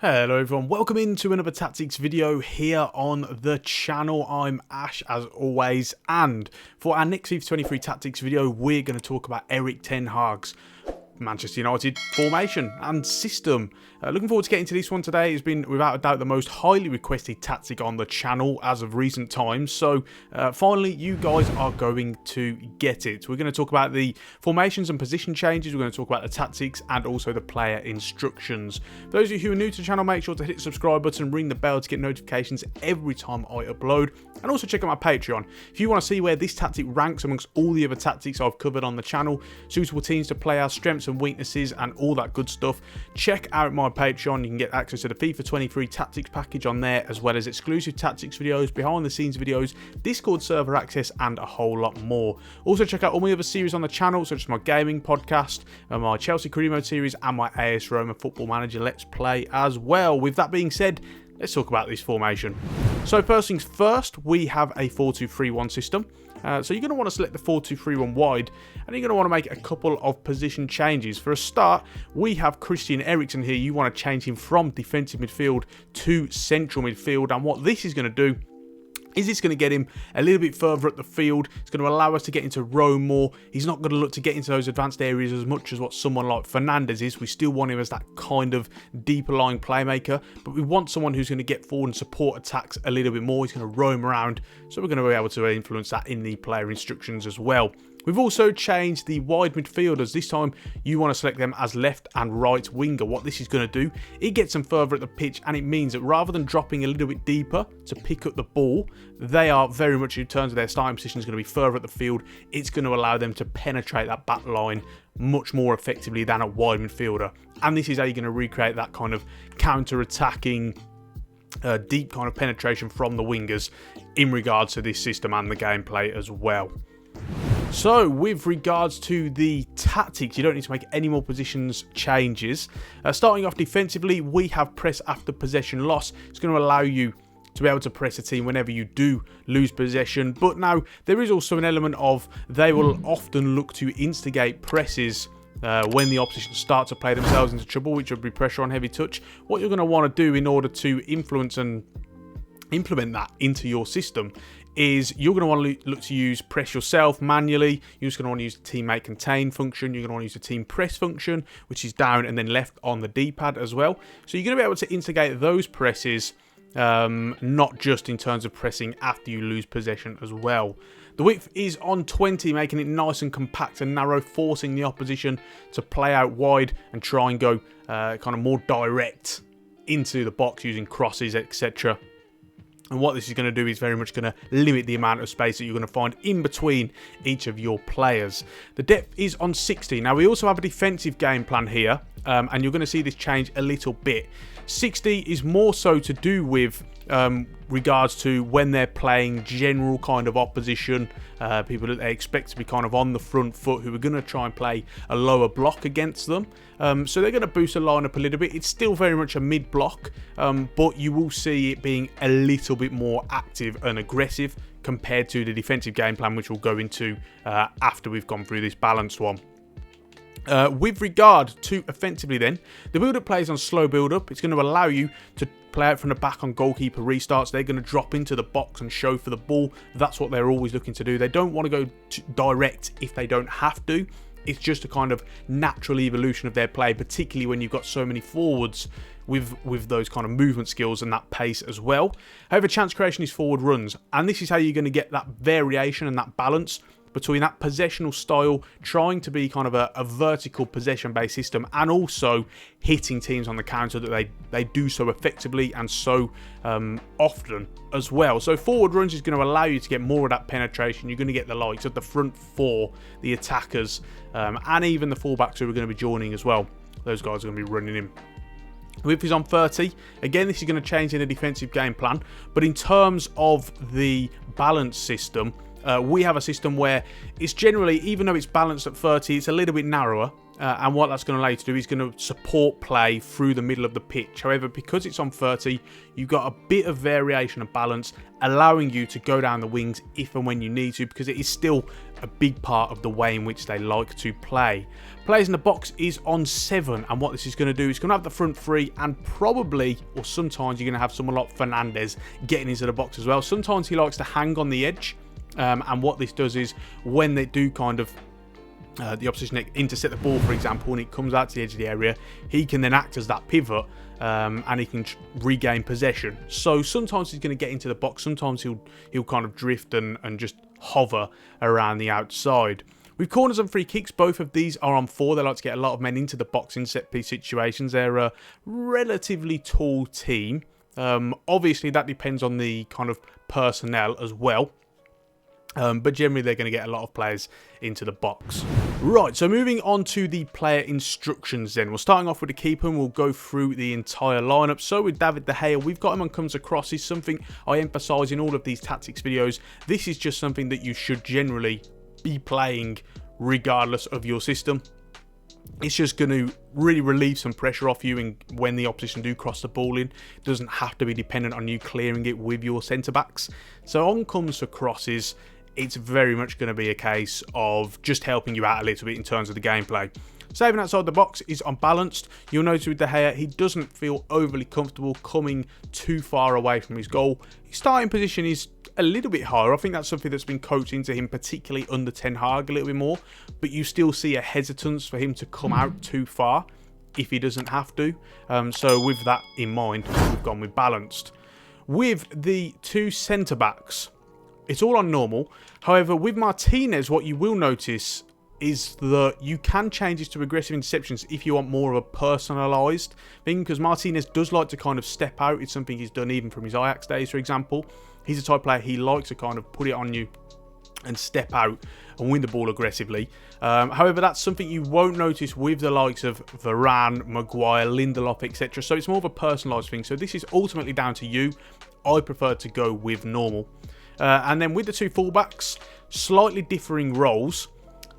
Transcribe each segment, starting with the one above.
Hello everyone, welcome into another tactics video here on the channel. I'm Ash as always, and for our next FIFA 23 tactics video we're going to talk about Erik Ten Hag's Manchester United formation and system. Looking forward to getting to this one today. It's been without a doubt the most highly requested tactic on the channel as of recent times, so finally you guys are going to get it. We're going to talk about the formations and position changes, we're going to talk about the tactics and also the player instructions. For those of you who are new to the channel, make sure to hit the subscribe button and ring the bell to get notifications every time I upload, and also check out my Patreon if you want to see where this tactic ranks amongst all the other tactics I've covered on the channel, suitable teams to play our strengths and weaknesses and all that good stuff. Check out my Patreon. You can get access to the FIFA 23 tactics package on there, as well as exclusive tactics videos, behind the scenes videos, Discord server access and a whole lot more. Also check out all my other series on the channel, such as my gaming podcast, my Chelsea career mode series and my AS Roma Football Manager Let's Play as well. With that being said, let's talk about this formation. So first things first, we have a 4-2-3-1 system. So you're going to want to select the 4-2-3-1 wide, and you're going to want to make a couple of position changes. For a start, we have Christian Eriksen here. You want to change him from defensive midfield to central midfield, and what this is going to do is it's going to get him a little bit further up the field. It's going to allow us to get into roam more. He's not going to look to get into those advanced areas as much as what someone like Fernandes is. We still want him as that kind of deeper lying playmaker, but we want someone who's going to get forward and support attacks a little bit more. He's going to roam around, so we're going to be able to influence that in the player instructions as well. We've also changed the wide midfielders. This time you want to select them as left and right winger. What this is going to do, it gets them further at the pitch, and it means that rather than dropping a little bit deeper to pick up the ball, they are very much, in terms of their starting position, is going to be further at the field. It's going to allow them to penetrate that back line much more effectively than a wide midfielder. And this is how you're going to recreate that kind of counter-attacking deep kind of penetration from the wingers in regards to this system and the gameplay as well. So with regards to the tactics, you don't need to make any more positions changes. Starting off defensively, we have press after possession loss. It's going to allow you to be able to press a team whenever you do lose possession. But now there is also an element of they will often look to instigate presses when the opposition start to play themselves into trouble, which would be pressure on heavy touch. What you're going to want to do in order to influence and implement that into your system is you're going to want to look to use press yourself manually. You're just going to want to use the teammate contain function. You're going to want to use the team press function, which is down and then left on the D-pad as well. So you're going to be able to instigate those presses, not just in terms of pressing after you lose possession as well. The width is on 20, making it nice and compact and narrow, forcing the opposition to play out wide and try and go kind of more direct into the box using crosses, etc. And what this is going to do is very much going to limit the amount of space that you're going to find in between each of your players. The depth is on 60. Now, we also have a defensive game plan here, and you're going to see this change a little bit. 60 is more so to do with regards to when they're playing general kind of opposition, people that they expect to be kind of on the front foot, who are going to try and play a lower block against them. So they're going to boost the lineup a little bit. It's still very much a mid block, but you will see it being a little bit more active and aggressive compared to the defensive game plan, which we'll go into after we've gone through this balanced one. With regard to offensively then, the build-up plays on slow build-up. It's going to allow you to play out from the back on goalkeeper restarts. They're going to drop into the box and show for the ball. That's what they're always looking to do. They don't want to go direct if they don't have to. It's just a kind of natural evolution of their play, particularly when you've got so many forwards with those kind of movement skills and that pace as well. However, chance creation is forward runs, and this is how you're going to get that variation and that balance between that possessional style, trying to be kind of a vertical possession-based system, and also hitting teams on the counter that they do so effectively and so often as well. So forward runs is going to allow you to get more of that penetration. You're going to get the likes of the front four, the attackers, and even the fullbacks who are going to be joining as well. Those guys are going to be running in. Width is on 30. Again, this is going to change in a defensive game plan, but in terms of the balance system, we have a system where it's generally, even though it's balanced at 30, it's a little bit narrower. and what that's going to allow you to do is going to support play through the middle of the pitch. However, because it's on 30, you've got a bit of variation of balance, allowing you to go down the wings if and when you need to, because it is still a big part of the way in which they like to play. Players in the box is on 7, and what this is going to do is going to have the front 3, and probably, or sometimes, you're going to have someone like Fernandez getting into the box as well. Sometimes he likes to hang on the edge, and what this does is when they do kind of the opposition intercept the ball, for example, and it comes out to the edge of the area, he can then act as that pivot, and he can regain possession. So sometimes he's going to get into the box, sometimes he'll kind of drift and just hover around the outside. With corners and free kicks, both of these are on 4. They like to get a lot of men into the box in set piece situations. They're a relatively tall team. Obviously, that depends on the kind of personnel as well. But generally, they're going to get a lot of players into the box. Right, so moving on to the player instructions then. We're starting off with the keeper, and we'll go through the entire lineup. So with David De Gea, we've got him on comes across. Is something I emphasise in all of these tactics videos. This is just something that you should generally be playing regardless of your system. It's just going to really relieve some pressure off you when the opposition do cross the ball in. It doesn't have to be dependent on you clearing it with your centre-backs. So on comes for crosses, it's very much going to be a case of just helping you out a little bit in terms of the gameplay. Saving outside the box is unbalanced. You'll notice with De Gea, he doesn't feel overly comfortable coming too far away from his goal. His starting position is a little bit higher. I think that's something that's been coached into him, particularly under Ten Hag a little bit more. But you still see a hesitance for him to come out too far if he doesn't have to. So with that in mind, we've gone with balanced. With the 2 centre-backs, it's all on normal. However, with Martinez, what you will notice is that you can change this to aggressive interceptions if you want more of a personalised thing, because Martinez does like to kind of step out. It's something he's done even from his Ajax days, for example. He's the type of player, he likes to kind of put it on you and step out and win the ball aggressively. However, that's something you won't notice with the likes of Varane, Maguire, Lindelof, etc. So it's more of a personalised thing. So this is ultimately down to you. I prefer to go with normal. And then with the 2 fullbacks, slightly differing roles.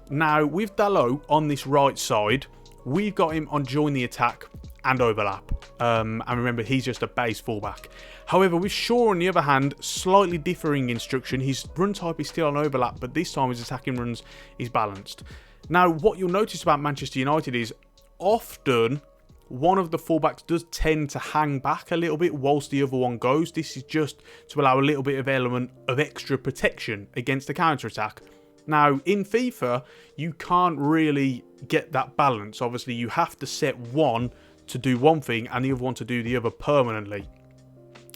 Now, with Dalot on this right side, we've got him on join the attack and overlap. And remember, he's just a base fullback. However, with Shaw, on the other hand, slightly differing instruction. His run type is still on overlap, but this time his attacking runs is balanced. Now, what you'll notice about Manchester United is often one of the fullbacks does tend to hang back a little bit whilst the other one goes. This is just to allow a little bit of element of extra protection against the counter-attack. Now, in FIFA, you can't really get that balance. Obviously, you have to set one to do one thing and the other one to do the other permanently.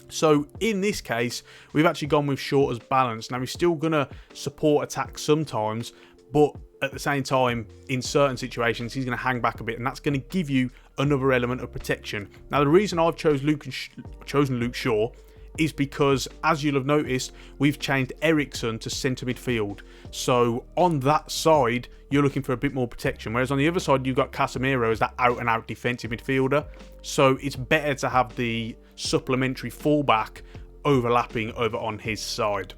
So, in this case, we've actually gone with Shaw as balance. Now, he's still going to support attack sometimes, but at the same time, in certain situations, he's going to hang back a bit, and that's going to give you another element of protection. Now, the reason I've chosen Luke Shaw is because, as you'll have noticed, we've changed Eriksen to centre midfield. So on that side, you're looking for a bit more protection. Whereas on the other side, you've got Casemiro as that out-and-out defensive midfielder. So it's better to have the supplementary fullback overlapping over on his side.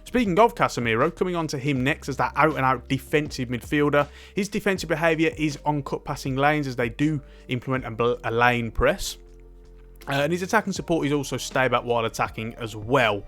Speaking of Casemiro, coming on to him next as that out-and-out defensive midfielder. His defensive behaviour is on cut passing lanes as they do implement a lane press. And his attacking support is also stay back while attacking as well.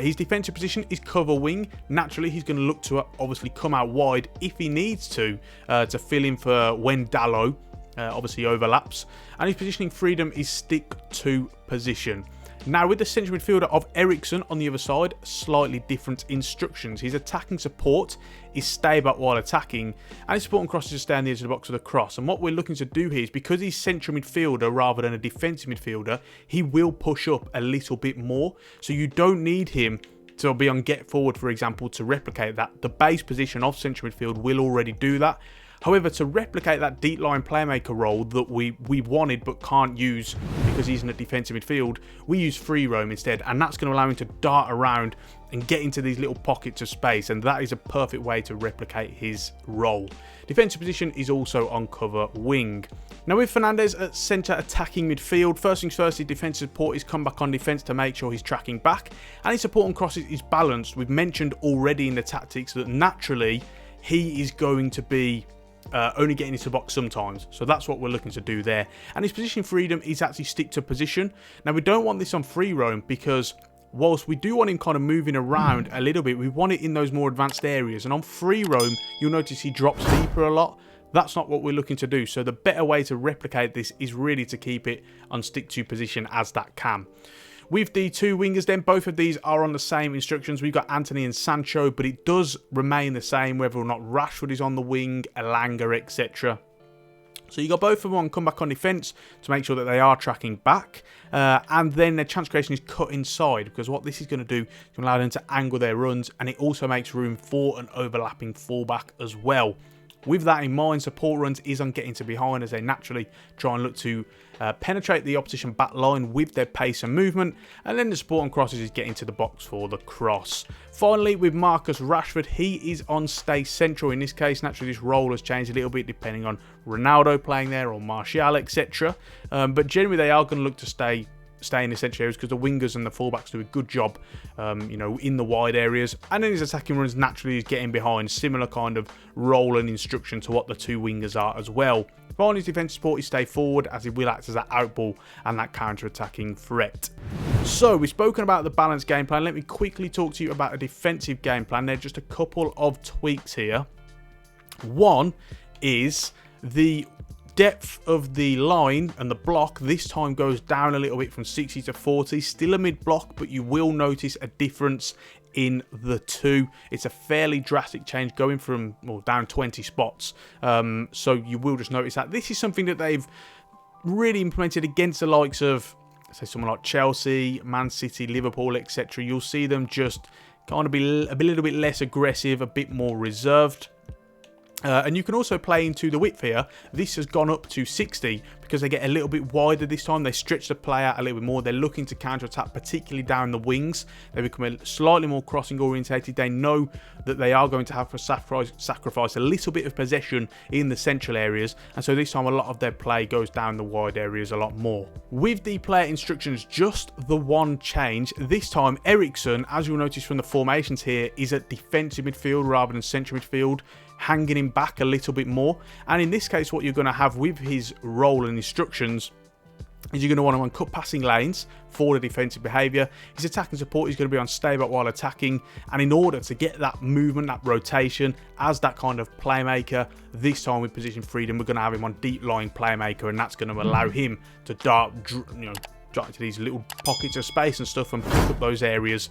His defensive position is cover wing. Naturally, he's going to look to obviously come out wide if he needs to fill in for when Dalot obviously overlaps. And his positioning freedom is stick to position. Now, with the central midfielder of Eriksen on the other side, slightly different instructions. His attacking support is stay back while attacking, and his support and crosses is stay on the edge of the box with a cross. And what we're looking to do here is, because he's central midfielder rather than a defensive midfielder, he will push up a little bit more. So you don't need him to be on get forward, for example, to replicate that. The base position of central midfield will already do that. However, to replicate that deep line playmaker role that we wanted but can't use because he's in a defensive midfield, we use free roam instead, and that's going to allow him to dart around and get into these little pockets of space, and that is a perfect way to replicate his role. Defensive position is also on cover wing. Now, with Fernandez at centre attacking midfield, first things first, his defensive support is come back on defence to make sure he's tracking back, and his support on crosses is balanced. We've mentioned already in the tactics that naturally he is going to be only getting into the box sometimes. So that's what we're looking to do there. And his position freedom is actually stick to position. Now, we don't want this on free roam because whilst we do want him kind of moving around a little bit, we want it in those more advanced areas. And on free roam, you'll notice he drops deeper a lot. That's not what we're looking to do. So the better way to replicate this is really to keep it on stick to position as that cam. With the two wingers then, both of these are on the same instructions. We've got Anthony and Sancho, but it does remain the same whether or not Rashford is on the wing, Elanga, etc. So you got both of them on come back on defence to make sure that they are tracking back. And then their chance creation is cut inside, because what this is going to do is going to allow them to angle their runs, and it also makes room for an overlapping fullback as well. With that in mind, support runs is on getting to behind as they naturally try and look to penetrate the opposition back line with their pace and movement, and then the support on crosses is getting to the box for the cross. Finally, with Marcus Rashford, he is on stay central in this case. Naturally, this role has changed a little bit depending on Ronaldo playing there or Martial, etc. But generally, they are going to look to stay in the central areas because the wingers and the fullbacks do a good job, in the wide areas. And then his attacking runs naturally is getting behind, similar kind of role and instruction to what the two wingers are as well. Finally, his defensive support is stay forward as he will act as that outball and that counter-attacking threat. So we've spoken about the balanced game plan. Let me quickly talk to you about a defensive game plan. There are just a couple of tweaks here. One is the depth of the line and the block this time goes down a little bit from 60 to 40. Still a mid block, but you will notice a difference in the two. It's a fairly drastic change going from down 20 spots. So you will just notice that. This is something that they've really implemented against the likes of, say, someone like Chelsea, Man City, Liverpool, etc. You'll see them just kind of be a little bit less aggressive, a bit more reserved. And you can also play into the width here. This has gone up to 60 because they get a little bit wider this time. They stretch the play out a little bit more. They're looking to counter-attack, particularly down the wings. They become slightly more crossing orientated. They know that they are going to have to sacrifice a little bit of possession in the central areas. And so this time a lot of their play goes down the wide areas a lot more. With the player instructions, just the one change. This time, Eriksen, as you'll notice from the formations here, is at defensive midfield rather than central midfield, hanging him back a little bit more. And in this case, what you're going to have with his role and instructions is you're going to want him on cut passing lanes for the defensive behaviour. His attacking support is going to be on stay back while attacking, and in order to get that movement, that rotation as that kind of playmaker, this time with position freedom, we're going to have him on deep line playmaker, and that's going to allow him to dart, into these little pockets of space and stuff and pick up those areas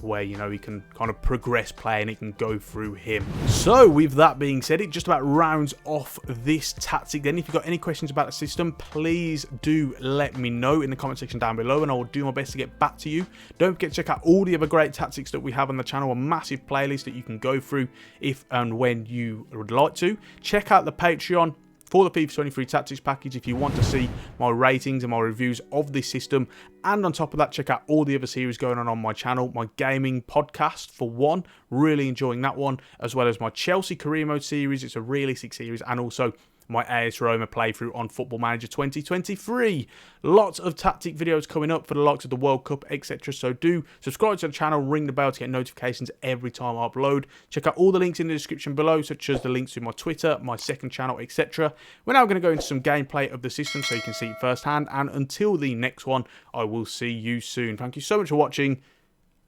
where he can kind of progress play and it can go through him. So with that being said, it just about rounds off this tactic. Then if you've got any questions about the system, please do let me know in the comment section down below and I will do my best to get back to you. Don't forget to check out all the other great tactics that we have on the channel, a massive playlist that you can go through if and when you would like to. Check out the Patreon for the FIFA 23 Tactics package if you want to see my ratings and my reviews of this system. And on top of that, check out all the other series going on my channel. My gaming podcast, for one, really enjoying that one, as well as my Chelsea career mode series. It's a realistic series, and also my AS Roma playthrough on Football Manager 2023. Lots of tactic videos coming up for the likes of the World Cup, etc. So do subscribe to the channel, ring the bell to get notifications every time I upload. Check out all the links in the description below, such as the links to my Twitter, my second channel, etc. We're now going to go into some gameplay of the system so you can see it firsthand. And until the next one, I will see you soon. Thank you so much for watching,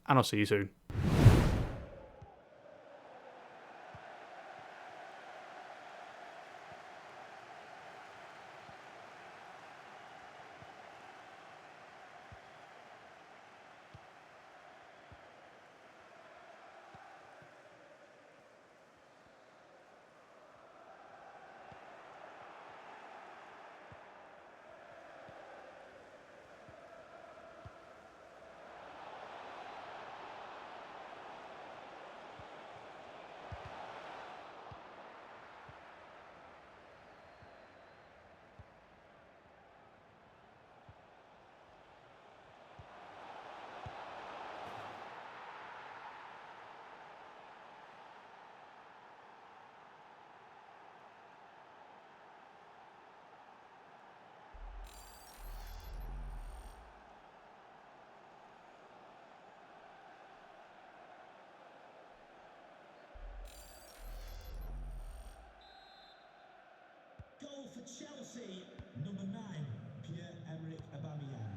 and I'll see you soon. see number 9, Pierre-Emerick Aubameyang.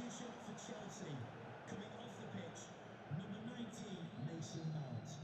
Substitution for Chelsea. Coming off the pitch, number 19, Mason Mount.